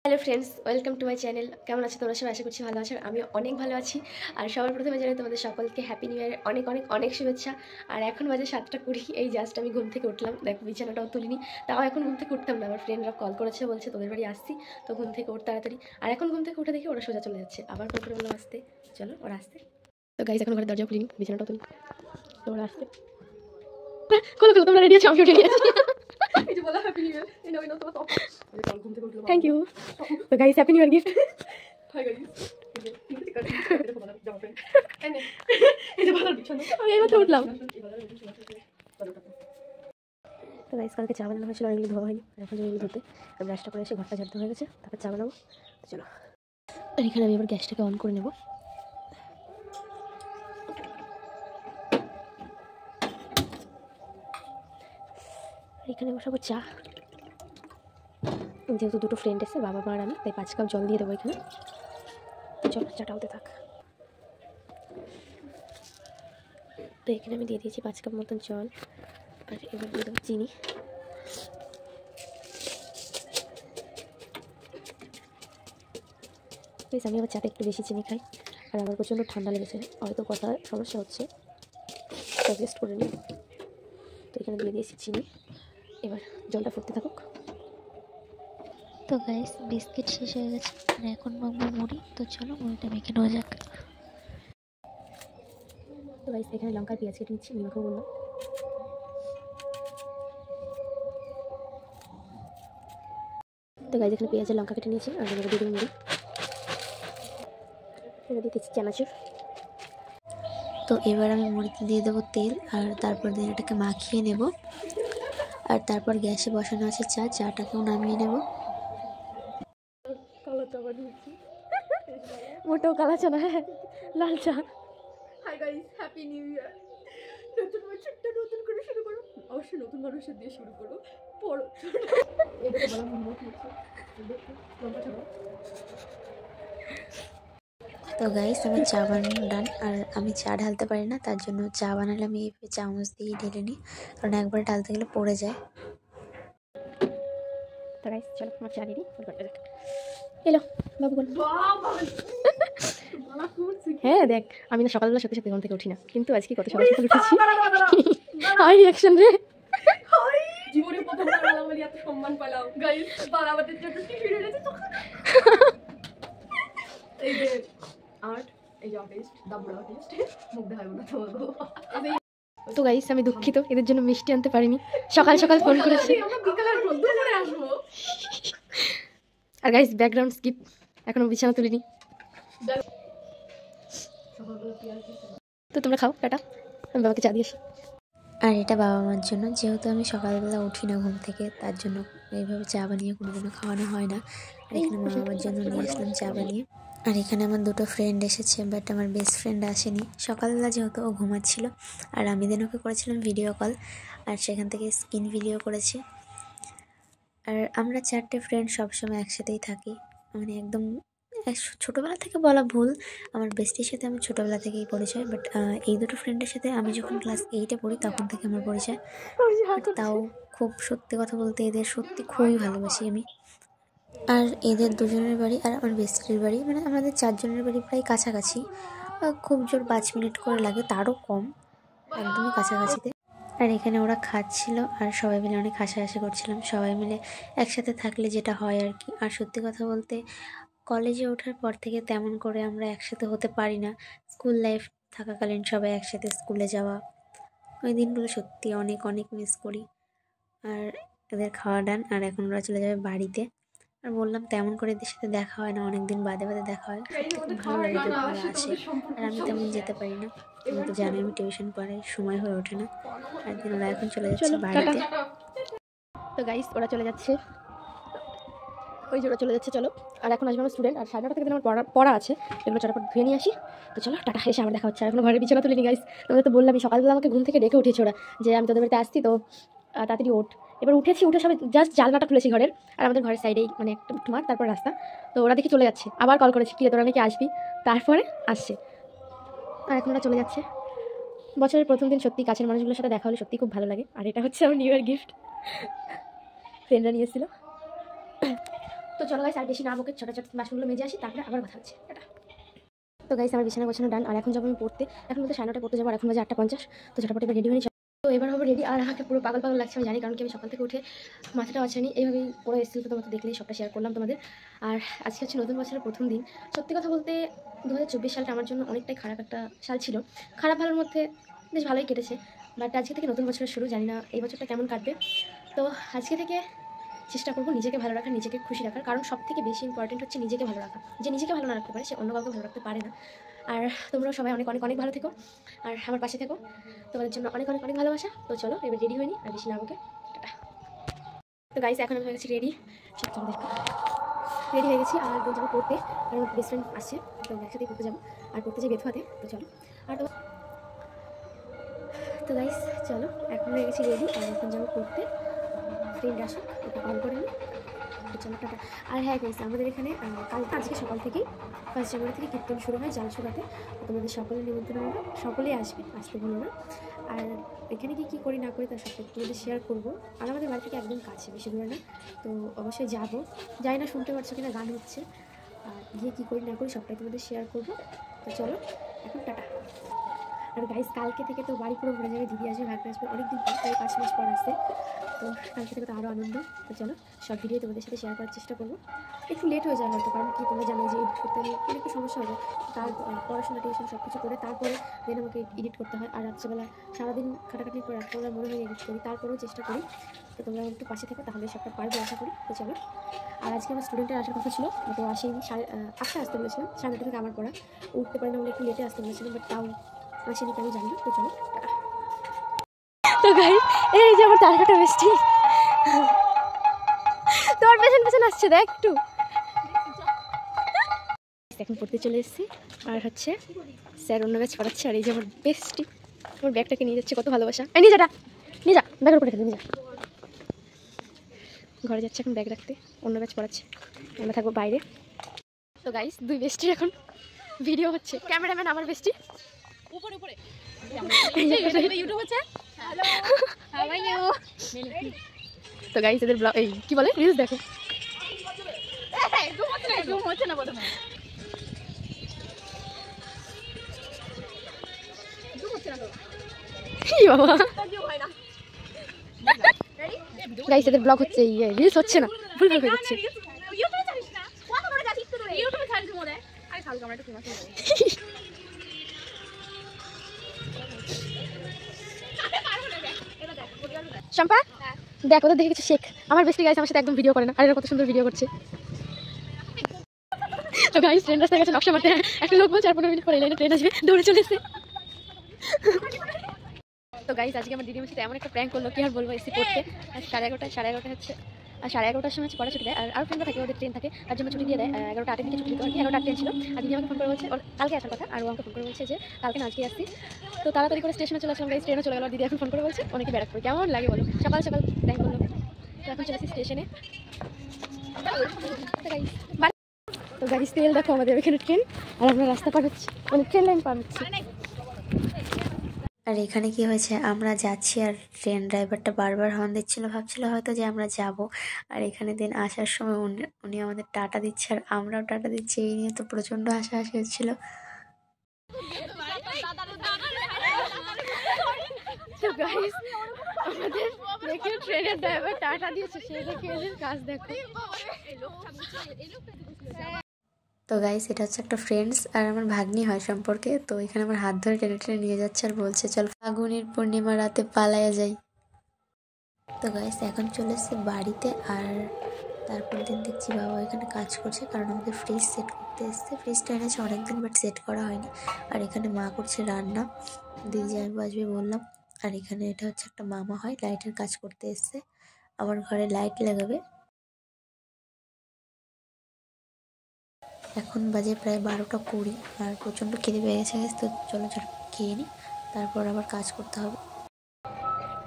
Hello friends, welcome to my channel. কেমন আছো তোমরা সবাই? আশা করছি ভালো আছো। আমি অনেক ভালো আছি। আর সবার প্রথমে জানাই তোমাদের সকলকে হ্যাপি নিউ ইয়ারের অনেক অনেক অনেক শুভেচ্ছা। আর এখন বাজে 7:20। এই জাস্ট আমি ঘুম থেকে উঠলাম। দেখো বিছানাটাও তুলিনি, তাও এখন ঘুম থেকে উঠতাম না। আমার ফ্রেন্ডরা কল করেছে, বলছে তোদের বাড়ি আসছি, তো ঘুম থেকে উঠ তাড়াতাড়ি। আর এখন ঘুম থেকে উঠে দেখি ওরা সোজা চলে যাচ্ছে। আবার কল করে বললাম আসতে, চলো ওরা আসতে। তো গাইজ এখন ঘরে দরজা খুলিনি, বিছানাটাও তুলি, তো ওরা আসতে। খোলো খোলো, তোমরা রেডি আছো? আমি উঠে নিয়েছি। Thank you. তো guys, happy new year gift. আমি এইমাত্র উঠলাম। তো গাইস, কালকে চা বানানো হয়েছিল, অনেকগুলো ধোয়া হয়নি, এখন যেগুলো ধুতে আমি ব্রাশটা করে এসে ঘরটা ঝাড়তে হয়ে গেছে, তারপর চা বানাবো। তো চলো, আর এখানে আমি এবার গ্যাসটাকে অন করে নেবো। এখানে বসাবো চা। যেহেতু দুটো ফ্রেন্ড এসে, বাবা মা আর আমি, তাই 5 কাপ জল দিয়ে দেবো এখানে। চল, চাটা হতে থাক। তো এখানে আমি দিয়ে দিয়েছি 5 কাপ মতন জল, আর এবার দিয়ে দেবো চিনি। প্লিজ, আমি আবার চাটা একটু বেশি চিনি খাই, আর আমার প্রচণ্ড ঠান্ডা লেগেছে, হয়তো কথা সমস্যা হচ্ছে, অ্যাডজাস্ট করে নিই। তো এখানে দিয়ে দিয়েছি চিনি, এবার জলটা ফুটতে থাকুক। তো গাইস, বিস্কিট শেষ হয়ে গেছে আর এখন মাখবো মুড়ি। তো চলো মুড়িটা মেখে নেওয়া যাক। তো গাইস, এখানে লঙ্কা পেঁয়াজ কেটে নিচ্ছি, নিমখও বললাম। তো গাইস, এখানে পেঁয়াজের লঙ্কা কেটে নিয়েছি, আর এবার দিয়ে দিই মুড়ি। এবার দিয়ে দিচ্ছি চানাচুর। তো এবার আমি মুড়িতে দিয়ে দেবো তেল, আর তারপর দিয়ে এটাকে মাখিয়ে নেব। আর তারপর গ্যাসে বসানো আছে চা, চাটাকেও নামিয়ে নেব। মোটেও কালা চা না, হ্যাঁ লাল চা। হাই গাইস, হ্যাপি নিউ ইয়ার। নতুন বছরটা নতুন করে শুরু করো, অবশ্যই নতুন মানুষের দিয়ে শুরু করো। পড়ো তো গাইস, আমার চা বানানো ডান। আর আমি চা ঢালতে পারি না, তার জন্য চা বানালে আমি এইভাবে চামচ দিয়েই ঢেলে নিই, কারণ একবার ঢালতে গেলে পড়ে যায়। তো গাইস, চলো আমার চা রেডি, এলো বাবু বল। হ্যাঁ দেখ, আমি না সকালবেলা সত্যি সত্যি ঘুম থেকে উঠি না, কিন্তু আজকে কত সকাল সকাল উঠেছি। হাই রিঅ্যাকশন রে। জীবনে প্রথমবার বালাবাড়ি এত সম্মান পেলাম গাইস। বালাবাড়ির জন্য টিফিন এনেছে তো। এই যে আর্ট, এই যে আর্টিস্ট, দাবুড়া আর্টিস্ট, মুখ দেখাবো না তোমাকে। তো গাইস, আমি দুঃখিত, এদের জন্য মিষ্টি আনতে পারিনি। সকাল সকাল ফোন করেছে। আমরা বিকালের পর দুপুরে আসবো। আর গাইস, ব্যাকগ্রাউন্ড স্কিপ, এখনো বিছানা তুলিনি। তো তোমরা খাও, টাটা, আমি বাবাকে চা দিয়ে আসি। আর এটা বাবা মার জন্য, যেহেতু আমি সকালবেলা উঠি না ঘুম থেকে, তার জন্য এইভাবে চা বানিয়ে কোনোদিনও খাওয়ানো হয় না। আর এখানে মা বাবার জন্য নিয়ে আসলাম চা বানিয়ে। আর এখানে আমার দুটো ফ্রেন্ড এসেছে, বাট আমার বেস্ট ফ্রেন্ড আসেনি। সকালবেলা যেহেতু ও ঘুমাচ্ছিল, আর আমি দিন ওকে করেছিলাম ভিডিও কল, আর সেখান থেকে স্ক্রিন ভিডিও করেছি। আর আমরা 4টে ফ্রেন্ড সবসময় একসাথেই থাকি, মানে একদম ছোটোবেলা থেকে বলা ভুল, আমার বেস্টির সাথে আমার ছোটোবেলা থেকেই পরিচয়। বাট এই দুটো ফ্রেন্ডের সাথে আমি যখন ক্লাস 8-এ পড়ি তখন থেকে আমার পরিচয়। তাও খুব সত্যি কথা বলতে এদের সত্যি খুবই ভালোবাসি আমি। আর এদের দুজনের বাড়ি আর আমার বেস্টির বাড়ি, মানে আমাদের 4জনের বাড়ি প্রায় কাছাকাছি, খুব জোর 5 মিনিট করে লাগে, তারও কম, একদমই কাছাকাছিতে। আর এখানে ওরা খাচ্ছিল, আর সবাই মিলে অনেক হাসাহাসি করছিলাম। সবাই মিলে একসাথে থাকলে যেটা হয় আর কি। আর সত্যি কথা বলতে কলেজে ওঠার পর থেকে তেমন করে আমরা একসাথে হতে পারি না। স্কুল লাইফ থাকাকালীন সবাই একসাথে স্কুলে যাওয়া, ওই দিনগুলো সত্যি অনেক অনেক মিস করি। আর এদের খাওয়া ডান, আর এখন ওরা চলে যাবে বাড়িতে। আর বললাম তেমন করে এদের সাথে দেখা হয় না, অনেকদিন বাদে বাদে দেখা হয়, খুব ভালো লাগে যখন ওরা আসে। আর আমি তেমন যেতে পারি না, তুমি তো জানো আমি টিউশন পড়াই, সময় হয়ে ওঠে না। আর দিন ওরা এখন চলে যাচ্ছে বাড়িতে। তো গাইস, ওরা চলে যাচ্ছে, ওই যে ওরা চলে যাচ্ছে, চলো। আর এখন আসবে আমার স্টুডেন্ট, আর 9:30 থেকে আমার পড়া আছে, এগুলো চটাপট ধুয়ে নিয়ে আসি। তো চলো, টাটা, এসে আবার দেখা হচ্ছে। আর এখন ঘরের বিছানা তুলিনি গাইস, তোমাদের তো বললাম সকালবেলা আমাকে ঘুম থেকে ডেকে উঠেছে ওরা, যে আমি তোদের বাড়িতে আসছি, তো তাড়াতাড়ি ওঠ। এবার উঠে সবাই জাস্ট জানলাটা খুলেছি ঘরের, আর আমাদের ঘরের সাইডেই মানে একটা মাঠ, তারপর রাস্তা। তো ওরা দেখি চলে যাচ্ছে, আবার কল করেছি, কি তোরা নাকি আসবি, তারপরে আসছে। আর এখন ওরা চলে যাচ্ছে। বছরের প্রথম দিন সত্যি কাছের মানুষগুলোর সাথে দেখা হলে সত্যি খুব ভালো লাগে। আর এটা হচ্ছে আমার নিউ ইয়ার গিফট, ফ্রেন্ডরা নিয়েছিল। তো চলো গাইস, আর বেশি না বকে ছোটো ছোটো বাসনগুলো মেজে আসি, তারপরে আবার কথা হচ্ছে। টাটা। তো গাইস আমার বিছানা গোছানো ডান, আর এখন যাবো আমি পড়তে। এখন বলতে 9:30 পড়তে যাবো, আর এখন বাজে 8:50। তো ঝটপট এবার রেডি হয়ে নিই। তো এবার হবে রেডি, আর আমাকে পুরো পাগল পাগল লাগছে আমি জানি, কারণ কি আমি সকাল থেকে উঠে মাথাটা আছেনি, এইভাবেই পড়ে এসেছিল। তো তোমাকে দেখলেই সবটা শেয়ার করলাম তোমাদের। আর আজকে হচ্ছে নতুন বছরের প্রথম দিন। সত্যি কথা বলতে 2024 সালটা আমার জন্য অনেকটাই খারাপ একটা সাল ছিল। খারাপ ভালোর মধ্যে বেশ ভালোই কেটেছে, বাট আজকে থেকে নতুন বছরের শুরু। জানি না এই বছরটা কেমন কাটবে। তো আজকে থেকে চেষ্টা করবো নিজেকে ভালো রাখার, নিজেকে খুশি রাখার, কারণ সব থেকে বেশি ইম্পর্টেন্ট হচ্ছে নিজেকে ভালো রাখা। যে নিজেকে ভালো না রাখতে পারে সে অন্য কাউকে ভালো রাখতে পারে না। আর তোমরাও সবাই অনেক অনেক অনেক ভালো থেকো, আর আমার পাশে থেকো। তোমাদের জন্য অনেক অনেক অনেক ভালোবাসা। তো চলো এবার রেডি হয়নি, আর বেশি না আমাকে। তো গাইস এখন আমি হয়ে গেছি রেডি। সব চলো দেখো, রেডি হয়ে গেছি, আর যাবো পড়তে। আর আমার বেস্ট ফ্রেন্ড আসছে, তো একসাথেই পড়তে যাবো। আর পড়তে যাই বেথুয়াতে। তো চলো। আর তো গাইস চলো, এখন হয়ে গেছি রেডি, আর এখন যাবো পড়তে। ফ্রেন্ড আসুক, ওকে কল করে নিই। চলো টাটা। আর হ্যাঁ গাইস, আমাদের এখানে আজকে সকাল থেকেই 1 জানুয়ারি থেকে কীর্তন শুরু হয় জালসুরাতে। তোমাদের সকলের নিমন্ত্রণ হলো, সকলেই আসতে বলো না। আর এখানে কী করি না করি তার সব তোমাদের শেয়ার করবো। আর আমাদের বাড়ি থেকে একদম কাছে, বেশি দূরে না। তো অবশ্যই যাবো, যাই না শুনতে পারছো কিনা গান হচ্ছে। আর গিয়ে কী করি না করি সবটাই তোমাদের শেয়ার করবো। তো চলো এখন টাটা। আর গাইস কালকে থেকে তো বাড়ি পুরো ভরে যাবে, দিদি আসবে, ভাগ্নে আসবে, অনেকদিন পর, প্রায় 5 মাস পর আসছে। তো কালকে থেকে তো আরও আনন্দ। তো চলো সব ভিডিও তোমাদের সাথে শেয়ার করার চেষ্টা করবো। একটু লেট হয়ে যায় হয়তো, কারণ কি তোমরা জানো যে এডিট করতে আমি একটু সমস্যা হয়ে যায়। তার পড়াশোনা টিউশন সব কিছু করে তারপরে দেন আমাকে এডিট করতে হয়। আর রাত্রেবেলা সারাদিন খাটাখাটির পর রাত্রেবেলা মনে হয় এডিট করি, তারপরেও চেষ্টা করি। তো তোমরা একটু পাশে থেকো, তাহলে সবটা পারবে আশা করি। তো চলো। আর আজকে আমার স্টুডেন্টের আসার কথা ছিল, তো আসেনি। 8:30 আসতে বলেছিলাম, 9:30 থেকে আমার পড়া। উঠতে পারি না বলে একটু লেটে আসতে বলেছিলাম, বাট তাও আসেনি কেন জানি না। তো চলো। তো গাইস এই যে আমার তারকাটা বেস্টি, তোমার পেছন পেছন আসছে, দেখ একটু। এখন পড়তে চলে এসেছি, আর হচ্ছে স্যার অন্য ব্যাচ পড়াচ্ছে। আর এই যে আমার বেস্টি, আমার ব্যাগটাকে নিয়ে যাচ্ছে, কত ভালোবাসা। এই নিয়ে যা, নিয়ে যা, ব্যাগের উপরে রেখে নিয়ে যা। ঘরে যাচ্ছে এখন ব্যাগ রাখতে, অন্য ব্যাচ পড়াচ্ছে, আমরা থাকবো বাইরে। তো গাইস 2 বেস্টির এখন ভিডিও হচ্ছে। ক্যামেরাম্যান আমার বেস্টি, উপরে উপরে ইউটিউব হচ্ছে। Hello how are you. তো গাইস এদের ব্লগ, এই কি বলে, রিলস দেখো। জুম হচ্ছে না প্রথমে, জুম হচ্ছে না তো কি বাবা, জুম হয় না। গাইস এদের ব্লগ হচ্ছে, রিলস হচ্ছে না, ভুল হয়ে যাচ্ছে। ইউটিউবে ছাড়িস না, কত বড় যাচ্ছিস তুই, ইউটিউবে ছাড়িস মনে হয়। আরে খালি ক্যামেরাটা ফেমাস হয়ে যাবে। শম্পা দেখ, ওদের দেখে কিছু শেখ। আমার বেস্টি গাইস আমার সাথে একদম ভিডিও করে না, আর এরা কত সুন্দর ভিডিও করছে। তো গাইস ট্রেন রাস্তায় গেছে নকশা মারতে, একটা লোক বলছে 15 মিনিট পরে এই লাইনে ট্রেন আসবে, দৌড়ে চলে এসেছে। তো গাইস আজকে আমার দিদি আমার সাথে এমন একটা প্র্যাঙ্ক করলো, কি আর বলবো। এসে পড়তে 11:30 হচ্ছে, আর 11:30টার সময় পড়া ছুটি দেয়। আর ফ্রেন্ডরা থাকে, ওদের ট্রেন থাকে, তার জন্য ছুটি দিয়ে দেয়। 11:08 থেকে ছুটি দিত আর কি, 11:08 ট্রেন ছিল। আর দিদি আমাকে ফোন করে বলছে ওর কালকে আসার কথা, আর ও আমাকে ফোন করে বলছে যে কালকে না আজকে আসছি। তো তাড়াতাড়ি করে স্টেশনে চলে আসলাম গাইস, ট্রেনে চলে গেল। দিদি এখন ফোন করে বলছে অনেকে ব্যারাকপুর, কেমন লাগে বলো, সকাল সকাল প্র্যাঙ্ক করলো। তো এখন চলে আসি স্টেশনে। তো গাইস তেল দেখো, আমাদের ওইখানে ট্রেন, আর আমরা রাস্তা পার হচ্ছি, মানে ট্রেন লাইন পার হচ্ছি। আর এখানে কি হয়েছে, আমরা যাচ্ছি আর ট্রেন ড্রাইভারটা বারবার হর্ন দিচ্ছিল, ভাবছিল হয়তো যে আমরা যাব। আর এখানে দিন আসার সময় উনি আমাদের টাটা দিচ্ছে, আর আমরাও টাটা দিচ্ছি। এই নিয়ে তো প্রচণ্ড হাসাহাসি হচ্ছিল। তো গাইস আমাদের দেখে ট্রেনের ড্রাইভার টাটা দিয়েছে, সে দেখে এদের কাজ দেখো। তো গাইস এটা হচ্ছে একটা ফ্রেন্ডস, আর আমার ভাগ্নি হয় সম্পর্কে। তো এখানে আমার হাত ধরে টেনে টেনে নিয়ে যাচ্ছে, আর বলছে চল ফাগুনের পূর্ণিমা রাতে পালায়া যাই। তো গাইস এখন চলে এসেছে বাড়িতে, আর তারপর দিন দেখছি বাবা এখানে কাজ করছে, কারণ আমাদের ফ্রিজ সেট করতে এসছে। ফ্রিজটা এনেছে অনেকদিন, বাট সেট করা হয়নি। আর এখানে মা করছে রান্না, দিদি জামাইবাবু আসবে বললাম। আর এখানে এটা হচ্ছে একটা মামা হয়, লাইটের কাজ করতে এসছে, আমার ঘরে লাইট লাগাবে। এখন বাজে প্রায় 12টা 20, আর প্রচণ্ড খিদে পেয়ে গেছে। তো চলো খেয়ে নিই, তারপর আবার কাজ করতে হবে।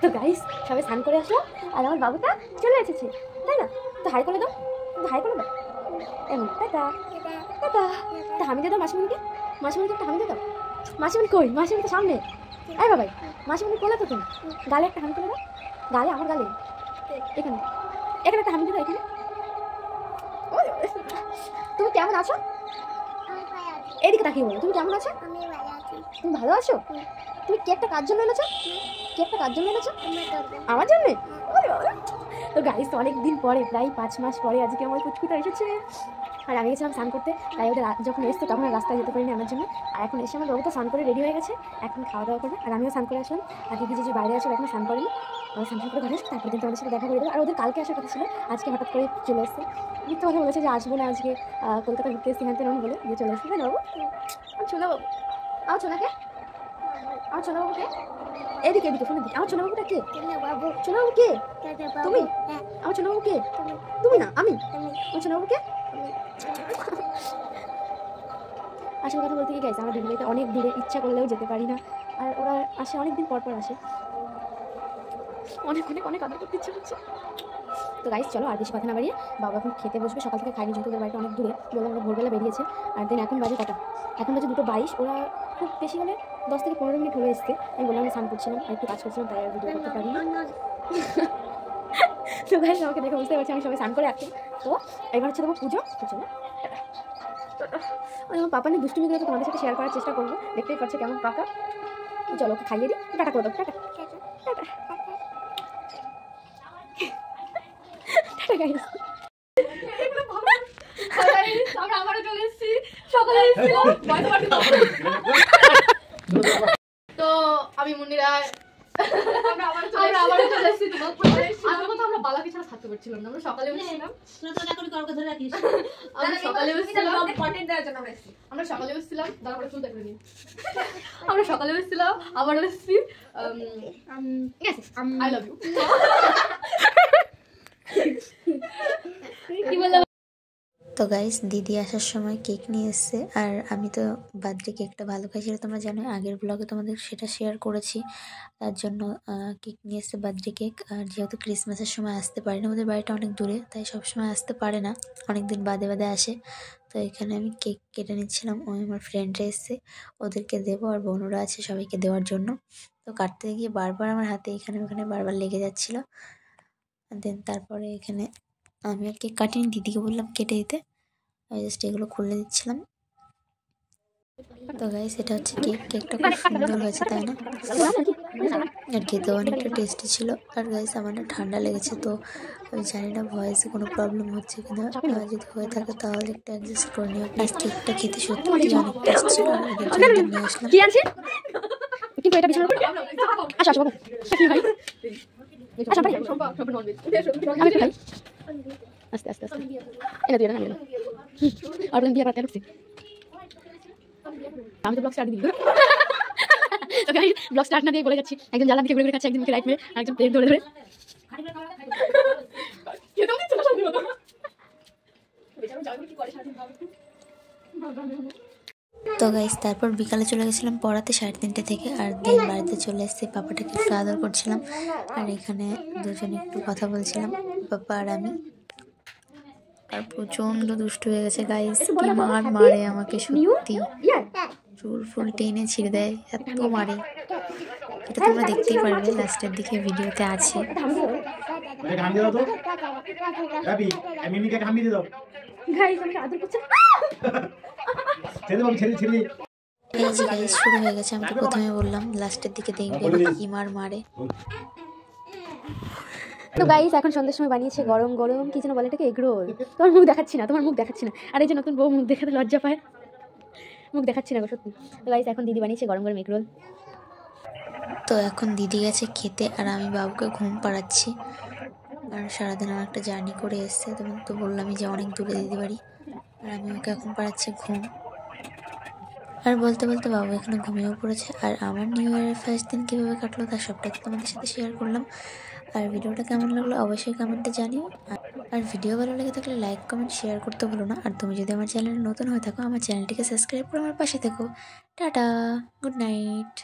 তো গাইস সবাই স্নান করে আসলো, আর আমার বাবুটা চলে এসেছে, তাই না? তো হাই করে দাও, তো হাই করে দাও, এমন টাটা টাটা। তা হামি দিয়ে দাও মাসিমণিকে, মাসিমণিকে একটা হামি দিয়ে দাও। মাসিমণি কই, মাসিমণি তো সামনে। এই বাবাই, মাসিমণি কোলে তো তুমি, গালে একটা হামি করে দাও, গালে, আমার গালে, এখানে এখানে একটা হামি দিয়ে দাও, এখানে। ও তুমি কেমন আছো? এদিকে তাকিয়ে বলো, তুমি কেমন আছো? তুমি ভালো আছো? তুমি কেকটা কার জন্য এনেছো? কেকটা কার জন্য এনেছো? আমার জন্যে? তো গাইস, অনেক দিন পরে, প্রায় 5 মাস পরে আজকে আমার পুচকুটা এসেছে। আর আমি গেছিলাম স্নান করতে, তাই ওদের যখন এসছে তখন আর রাস্তায় যেতে পারিনি আমার জন্য। আর এখন এসে আমার বাবু তো স্নান করে রেডি হয়ে গেছে, এখন খাওয়া দাওয়া করবে। আর আমিও স্নান করে আসলাম। আর দিদি যে বাইরে আসলে এখন স্নান করেনি, স্নান করে ঘরে আসবে, তারপর দিন তোমাদের সাথে দেখা করে দেবো। আর ওদের কালকে আসার কথা ছিল, আজকে হঠাৎ করে চলে এসছে। মিথ্যে কথা বলেছে যে আসবো না আজকে, কলকাতা ঘুরতে এসছি হ্যান তেন বলে দিয়ে চলে এসছে। তাই না বাবু? আমার ছোলা বাবু, আমার ছোলাকে, আমার ছোলা বাবুকে এদিকে এদিকে ফোনে দিকে। আমার ছোলা বাবুটা কে? ছোলা বাবু কে? তুমি? আমার ছোলা বাবু কে? তুমি না, আমি। আমার ছোলা বাবু কে? আসল কথা বলতে কি গাইস, আমরা দিদিবাড়িতে অনেক দূরে, ইচ্ছা করলেও যেতে পারি না। আর ওরা আসে অনেক দিন পর পর আসে, অনেক অনেক অনেক আদর করতে ইচ্ছা হচ্ছে। তো গাইস চলো আর বেশি কথা না বাড়িয়ে, বাবা এখন খেতে বসবে। সকাল থেকে খাইনি, যেহেতু ওদের বাড়িটা অনেক দূরে, বললাম আমরা ভোরবেলা বেরিয়েছে। আর দেন এখন বাজে কটা? এখন বাজে 2:22। ওরা খুব বেশি হলে 10 থেকে 15 মিনিট হয়ে এসছে। আমি বললাম আমি স্নান করছিলাম আর একটু কাজ করছিলাম, তাই আর ভিডিও করতে পারিনি। তো গাইস আমাকে দেখে বুঝতে পারছি আমি সবাই স্নান করে আসছি। তো এবার হচ্ছে দেবো পুজো। তো চলো, আমি আমার পাপা নিয়ে দুষ্টুমিগুলো তো তোমাদের সাথে শেয়ার করার চেষ্টা করবো। দেখতেই পাচ্ছ কেমন পাকা। চলো ওকে খাইয়ে দিই, টাটা করে দাও, টাটা টাটা টাটা গাইস। আমরা আবারও চলে এসেছি, সকালে এসেছিলাম। তো আমি মুন্নিরা আমরা আবারও চলে এসেছি। আমার কথা আমরা বালাকে ছাড়া থাকতে পারছিলাম না। আমরা সকালে এসেছিলাম, আমরা সকালে এসেছিলাম, তারপরে চুল দেখে নিই। আমরা সকালে এসেছিলাম, আবারও এসেছি। I love you. কি বললাম? তো গাইস, দিদি আসার সময় কেক নিয়ে এসছে। আর আমি তো বার্থডে কেকটা ভালো খাই, সেটা তোমরা জানো, আগের ব্লগে তোমাদের সেটা শেয়ার করেছি। তার জন্য কেক নিয়ে এসছে, বার্থডে কেক। আর যেহেতু ক্রিসমাসের সময় আসতে পারে না, ওদের বাড়িটা অনেক দূরে, তাই সবসময় আসতে পারে না, অনেক দিন বাদে বাদে আসে। তো এখানে আমি কেক কেটে নিচ্ছিলাম। ওই আমার ফ্রেন্ডরা এসছে, ওদেরকে দেবো, আর বোনরা আছে সবাইকে দেওয়ার জন্য। তো কাটতে গিয়ে বারবার আমার হাতে এখানে ওখানে বারবার লেগে যাচ্ছিলো। দেন তারপরে এখানে আমি আর কেক কাটিনি, দিদিকে বললাম কেটে দিতে, আমি জাস্ট এগুলো খুলে দিচ্ছিলাম। তো গাইস, এটা হচ্ছে কেক। কেকটা খুব সুন্দর হয়েছে, তাই না? আর খেতেও অনেকটা টেস্টি ছিল। আর গাইস, আমার না ঠান্ডা লেগেছে, তো আমি জানি না ভয়েসে কোনো প্রবলেম হচ্ছে কিনা। যদি হয়ে থাকে তাহলে একটু অ্যাডজাস্ট করে নিও। প্লিজ। কেকটা খেতে সত্যি অনেক টেস্ট ছিল, আর ওদের জন্য নিয়ে আসলাম। কি আছে কিন্তু এটা বিছানা করে আসো আসো বাবু, কি ভাই আসো ভাই, আমি ভাই আস্তে আস্তে আস্তে এনে দিও না, আমি আর বলেন বিয়ে করতে আসছি। আমি তো ব্লগ স্টার্ট দিই। তো গাইস, ব্লগ স্টার্ট না দিয়ে বলে যাচ্ছি, একজন জানলার দিকে ঘুরে ঘুরে খাচ্ছে, একজন মুখে লাইট মেরে, একজন প্লেট ধরে ধরে। তো গাইস, তারপর বিকালে চলে গেছিলাম পড়াতে 3:30 থেকে। আর দেন বাড়িতে চলে এসেছি, পাপাটাকে একটু আদর করছিলাম। আর এখানে দুজনে একটু কথা বলছিলাম, পাপা আর আমি। আর প্রচন্ড দুষ্ট হয়ে গেছে গাইস, কি মারে আমাকে, সত্যি চুল ফুল টেনে ছিঁড়ে দেয়, এত মারে। এটা তোমরা দেখতেই পারবে, লাস্টের দিকে ভিডিওতে আছে। এই যে গাইস, শুরু হয়ে গেছে। আমি তো প্রথমে বললাম, লাস্টের দিকে দেখবে কি মারে। তো গাইস, এখন সন্ধ্যের সময় বানিয়েছে গরম গরম কি যেন বলে এটাকে, এগ রোল। তোমার মুখ দেখাচ্ছি না, তোমার মুখ দেখাচ্ছি না। আর এই যে নতুন বউ মুখ দেখাতে লজ্জা পায়, মুখ দেখাচ্ছি না গো সত্যি। তো গাইস, এখন দিদি বানিয়েছে গরম গরম এগ রোল। তো এখন দিদি গেছে খেতে, আর আমি বাবুকে ঘুম পাড়াচ্ছি। আর সারাদিন আমার একটা জার্নি করে এসছে, তখন তো বললামই যে অনেক দূরে দিদি বাড়ি। আর আমি ওকে এখন পাড়াচ্ছি ঘুম। আর বলতে বলতে বাবু এখানে ঘুমিয়েও পড়েছে। আর আমার নিউ ইয়ারের ফার্স্ট দিন কীভাবে কাটলো তার সবটাই তোমাদের সাথে শেয়ার করলাম। আর ভিডিওটা কেমন লাগলো অবশ্যই কমেন্টে জানিও। আর ভিডিও ভালো লেগে থাকলে লাইক কমেন্ট শেয়ার করতে ভুলো না। আর তুমি যদি আমার চ্যানেলে নতুন হয়ে থাকো, আমার চ্যানেলটিকে সাবস্ক্রাইব করে আমার পাশে থেকো। Tata, good night.